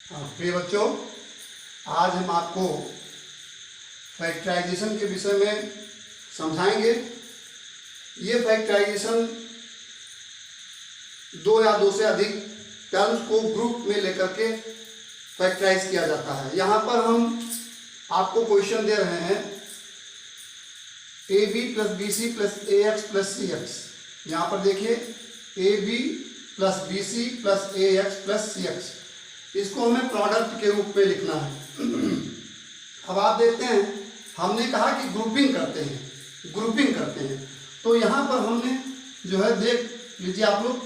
प्रिय बच्चों, आज हम आपको फैक्टराइजेशन के विषय में समझाएंगे। ये फैक्टराइजेशन दो या दो से अधिक टर्म्स को ग्रुप में लेकर के फैक्टराइज किया जाता है। यहाँ पर हम आपको क्वेश्चन दे रहे हैं AB plus BC plus AX plus CX। यहाँ पर देखिए AB plus BC plus AX plus CX, इसको हमें प्रोडक्ट के रूप में लिखना है। अब आप देखते हैं, हमने कहा कि ग्रुपिंग करते हैं, तो यहाँ पर हमने जो है देख लीजिए आप लोग,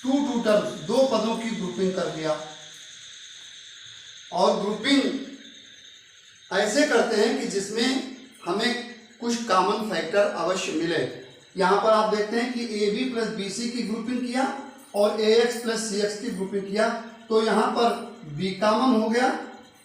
टू टर्म्स, दो पदों की ग्रुपिंग कर लिया। और ग्रुपिंग ऐसे करते हैं कि जिसमें हमें कुछ कॉमन फैक्टर अवश्य मिले। यहाँ पर आप देखते हैं कि AB प्लस BC की ग्रुपिंग किया और AX प्लस CX की ग्रुपिंग किया, तो यहाँ पर B कॉमन हो गया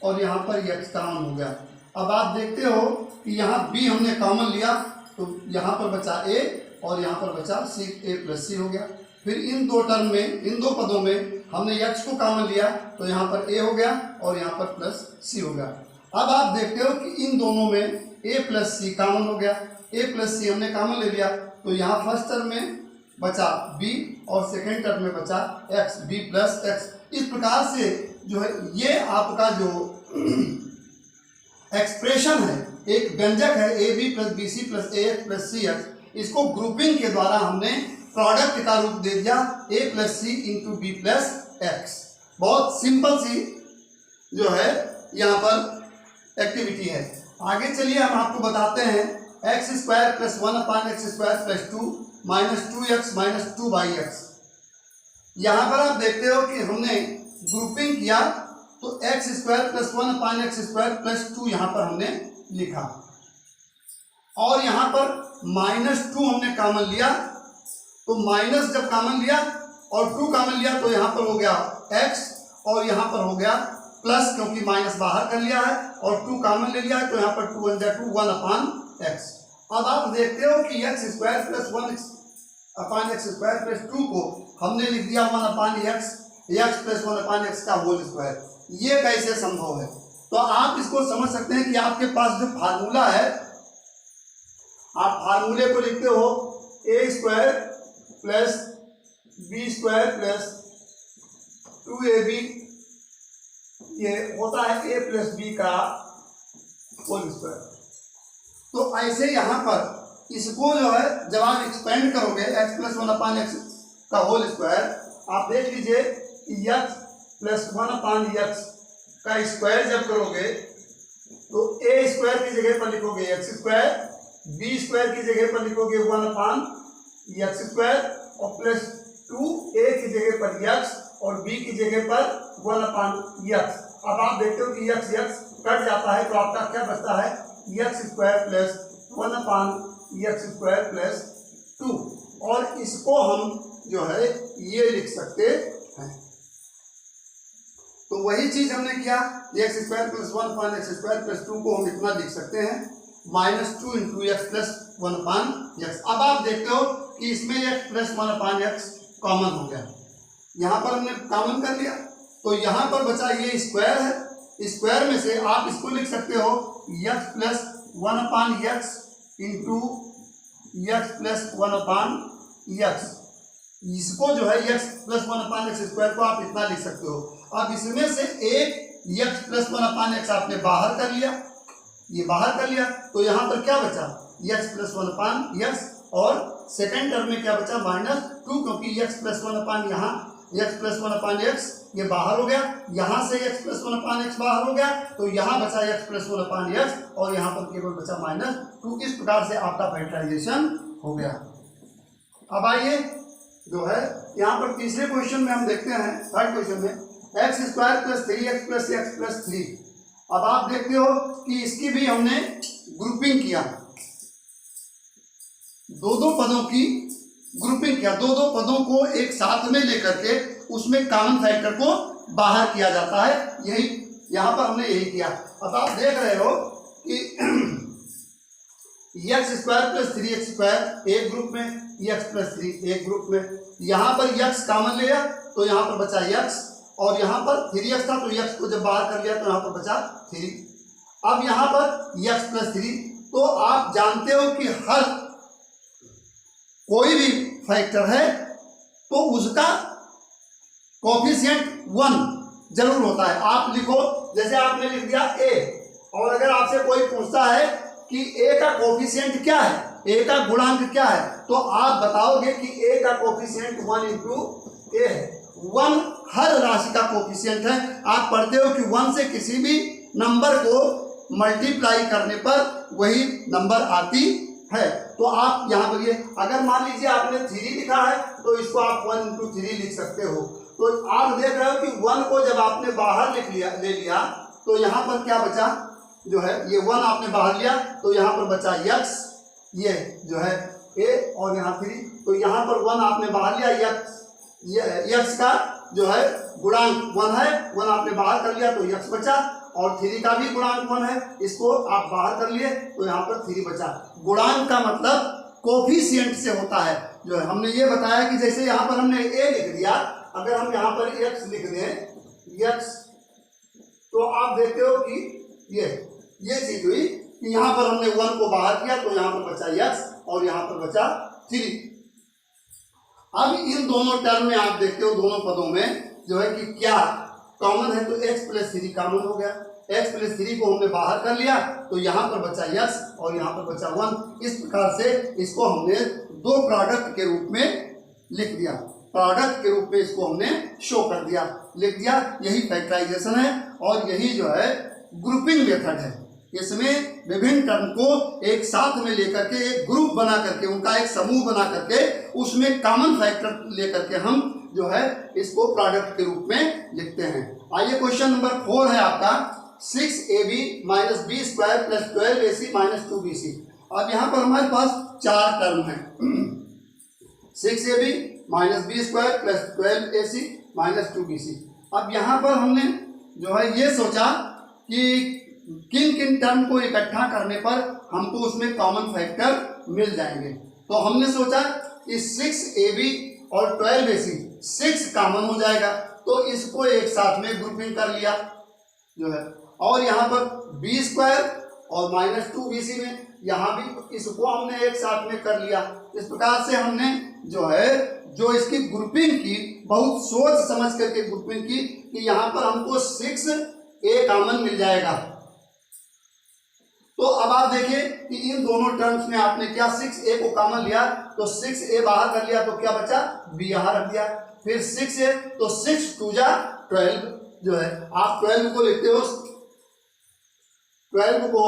और यहाँ पर X कॉमन हो गया। अब आप देखते हो कि यहाँ B हमने कॉमन लिया, तो यहाँ पर बचा A और यहाँ पर बचा C, A प्लस C हो गया। फिर इन दो टर्म में, इन दो पदों में हमने X को कॉमन लिया, तो यहाँ पर A हो गया और यहाँ पर प्लस C हो गया। अब आप देखते हो कि इन दोनों में A प्लस C कॉमन हो गया। A प्लस C हमने कॉमन ले लिया, तो यहाँ फर्स्ट टर्म में बचा B और सेकेंड टर्म में बचा X, B प्लस X। इस प्रकार से जो है ये आपका जो एक्सप्रेशन है, एक व्यंजक है AB plus BC plus AX plus CX, इसको ग्रुपिंग के द्वारा हमने प्रोडक्ट का रूप दे दिया A plus C into B plus X। बहुत सिंपल सी जो है यहाँ पर एक्टिविटी है। आगे चलिए हम आपको बताते हैं x square plus 1/x² plus 2 minus 2x minus 2/x। यहाँ पर आप देखते हो कि हमने ग्रुपिंग किया, तो x² प्लस 1/x² प्लस 2 यहाँ पर हमने लिखा, और यहाँ पर -2 हमने कॉमन लिया, तो माइनस जब कॉमन लिया और 2 कॉमन लिया, तो यहाँ पर हो गया x और यहाँ पर हो गया प्लस, क्योंकि माइनस बाहर कर लिया है और 2 कॉमन ले लिया है, तो यहाँ पर 2 1 2 1/x। अब आप देखते हो कि x² प्लस 1/x² प्लस 2 को हमने लिख दिया 1/x, x प्लस 1/x का होल स्क्वायर। ये कैसे संभव है? तो आप इसको समझ सकते हैं कि आपके पास जो फार्मूला है, आप फार्मूले को लिखते हो a² plus b² plus 2ab, ये होता है a प्लस b का होल स्क्वायर। तो ऐसे यहाँ पर इसको जो है जब आप एक्सपेंड करोगे x प्लस 1/x का होल स्क्वायर, आप देख लीजिए x प्लस 1/x का स्क्वायर जब करोगे, तो a² की जगह पर लिखोगे x², b² की जगह पर लिखोगे 1/x² और प्लस 2a की जगह पर x और b की जगह पर 1/x। अब आप देखते हो कि x कट जाता है, तो आपका क्या बचता है x² प्लस 1/x² प्लस 2, और इसको हम जो है ये लिख सकते हैं। तो वही चीज हमने किया, x² प्लस 1/x² प्लस 2 को हम इतना लिख सकते हैं -2 इंटू x प्लस 1/x। अब आप देखते हो कि इसमें x प्लस 1/x कॉमन हो गया, यहाँ पर हमने कॉमन कर लिया, तो यहाँ पर बचा ये स्क्वायर है। स्क्वायर में से आप इसको लिख सकते हो x plus 1/x into x plus 1/x। इसको जो है x प्लस 1/x² को आप इतना लिख सकते हो। अब इसमें से एक x प्लस 1/x आपने बाहर कर लिया, ये बाहर कर लिया, तो यहाँ पर क्या बचा x प्लस 1/x, और सेकेंड टर्म में क्या बचा -2, क्योंकि x प्लस 1/, यहाँ x प्लस 1/x ये बाहर हो गया, यहाँ से x प्लस 1/x बाहर हो गया, तो यहाँ बचा x प्लस 1/x और यहाँ पर केवल बचा -2। इस प्रकार से आपका फैक्टराइजेशन हो गया। अब आइए जो है यहाँ पर तीसरे क्वेश्चन में हम देखते हैं, थर्ड क्वेश्चन में x² plus 3x plus x plus 3। अब आप देखते हो कि इसकी भी हमने ग्रुपिंग किया, दो पदों की ग्रुपिंग किया, दो पदों को एक साथ में लेकर के उसमें कॉमन फैक्टर को बाहर किया जाता है। यही यहाँ पर हमने यही किया। अब आप देख रहे हो कि x² प्लस 3x² एक ग्रुप में, x प्लस 3 एक ग्रुप में, यहाँ पर x कॉमन लिया, तो यहाँ पर बचा x और यहाँ पर 3x था, तो x को जब बाहर कर लिया तो यहाँ पर बचा 3। अब यहाँ पर x प्लस 3, तो आप जानते हो कि हर कोई भी फैक्टर है तो उसका कोफिशिएंट 1 जरूर होता है। आप लिखो, जैसे आपने लिख दिया a, और अगर आपसे कोई पूछता है कि a का कोफिशिएंट क्या है, a का गुणांक क्या है, तो आप बताओगे कि a का कोफिशिएंट 1 इंटू a है। 1 हर राशि का कोफिशिएंट है। आप पढ़ते हो कि 1 से किसी भी नंबर को मल्टीप्लाई करने पर वही नंबर आती है। तो आप यहाँ पर ये, अगर मान लीजिए आपने 3 लिखा है तो इसको आप 1 इंटू 3 लिख सकते हो। तो आप देख रहे हो कि 1 को जब आपने बाहर ले लिया तो यहाँ पर क्या बचा, जो है ये 1 आपने बाहर लिया तो यहाँ पर बचा x, ये जो है a, और यहाँ 3, तो यहाँ पर 1 आपने बाहर लिया, x का जो है गुणांक 1 है, 1 आपने बाहर कर लिया तो x बचा, और 3 का भी गुणांक 1 है, इसको आप बाहर कर लिए तो यहाँ पर 3 बचा। गुणांक का मतलब कोफिशिएंट से होता है। जो है हमने ये बताया कि जैसे यहाँ पर हमने a लिख दिया, अगर हम यहाँ पर x लिख दें x, तो आप देखते हो कि ये चीज हुई कि यहाँ पर हमने 1 को बाहर किया तो यहाँ पर बचा x और यहाँ पर बचा 3। अब इन दोनों टर्म में आप देखते हो, दोनों पदों में जो है कि क्या कॉमन है, तो x प्लस 3 कॉमन हो गया। x प्लस 3 को हमने बाहर कर लिया तो यहाँ पर बचा x और यहाँ पर बचा 1। इस प्रकार से इसको हमने दो प्रोडक्ट के रूप में लिख दिया, प्रोडक्ट के रूप में इसको हमने शो कर दिया, लिख दिया। यही फैक्टराइजेशन है और यही जो है ग्रुपिंग मेथड है। इसमें विभिन्न टर्म को एक साथ में लेकर के एक ग्रुप बना करके, उनका एक समूह बना करके, उसमें कॉमन फैक्टर लेकर के हम जो है इसको प्रोडक्ट के रूप में लिखते हैं। आइए क्वेश्चन नंबर 4 है आपका, 6ab minus B square plus 12ac minus 2bc। अब यहाँ पर हमारे पास 4 टर्म है, 6ab minus B square plus 12ac minus 2bc। अब यहाँ पर हमने जो है ये सोचा कि किन किन टर्म को इकट्ठा करने पर हमको उसमें कॉमन फैक्टर मिल जाएंगे। तो हमने सोचा कि 6ab और 12ac 6 कॉमन हो जाएगा, तो इसको एक साथ में ग्रुपिंग कर लिया जो है, और यहाँ पर बी स्क्वायर और माइनस 2bc में यहाँ भी इसको हमने एक साथ में कर लिया। इस प्रकार से हमने जो है जो इसकी ग्रुपिंग की, बहुत सोच समझ करके ग्रुपिंग की कि यहाँ पर हमको 6a कॉमन मिल जाएगा। तो अब आप देखिए कि इन दोनों टर्म्स में आपने क्या 6a को कॉमन लिया तो 6a बाहर कर लिया तो क्या बचा, b यहाँ रख दिया, फिर 6a तो 6 2 जा 12 जो है, आप 12 को लिखते हो, 12 को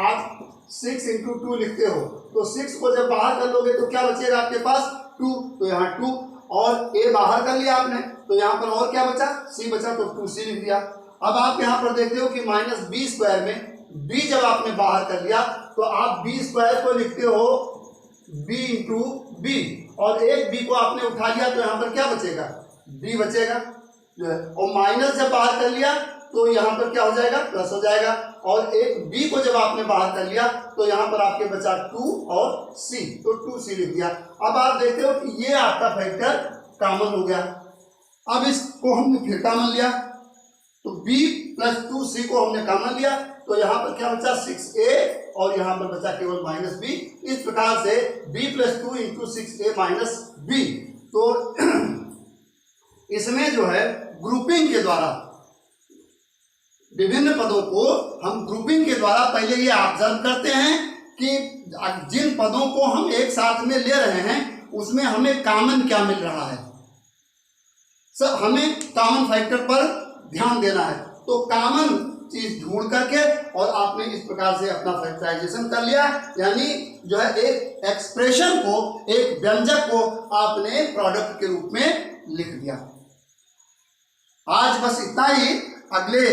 आप 6 इंटू 2 लिखते हो, तो 6 को जब बाहर कर लोगे तो क्या बचेगा आपके पास 2, तो यहाँ 2, और a बाहर कर लिया आपने तो यहाँ पर और क्या बचा, c बचा, तो 2c लिख दिया। अब आप यहाँ पर देखते हो कि माइनस बी स्क्वायर में b जब आपने बाहर कर लिया तो आप b स्क्वायर को लिखते हो b इंटू बी, और एक b को आपने उठा लिया तो यहाँ पर क्या बचेगा, b बचेगा जो है, और माइनस जब बाहर कर लिया तो यहाँ पर क्या हो जाएगा, प्लस हो जाएगा, और एक b को जब आपने बाहर कर लिया तो यहाँ पर आपके बचा 2 और c, तो 2c लिख दिया। अब आप देखते हो कि ये आपका फैक्टर कॉमन हो गया। अब इसको हमने फिर कॉमन लिया तो b प्लस 2c को हमने कॉमन लिया तो यहाँ पर क्या बचा 6a और यहाँ पर बचा केवल माइनस b। इस प्रकार से b plus 2 into 6a minus b। तो इसमें जो है ग्रुपिंग के द्वारा विभिन्न पदों को हम ग्रुपिंग के द्वारा पहले ये ऑब्जर्व करते हैं कि जिन पदों को हम एक साथ में ले रहे हैं उसमें हमें कॉमन क्या मिल रहा है, सब हमें कॉमन फैक्टर पर ध्यान देना है। तो कॉमन चीज ढूंढ करके और आपने इस प्रकार से अपना फैक्टराइजेशन कर लिया, यानी जो है एक एक्सप्रेशन को, एक व्यंजक को आपने प्रोडक्ट के रूप में लिख दिया। आज बस इतना ही। अगले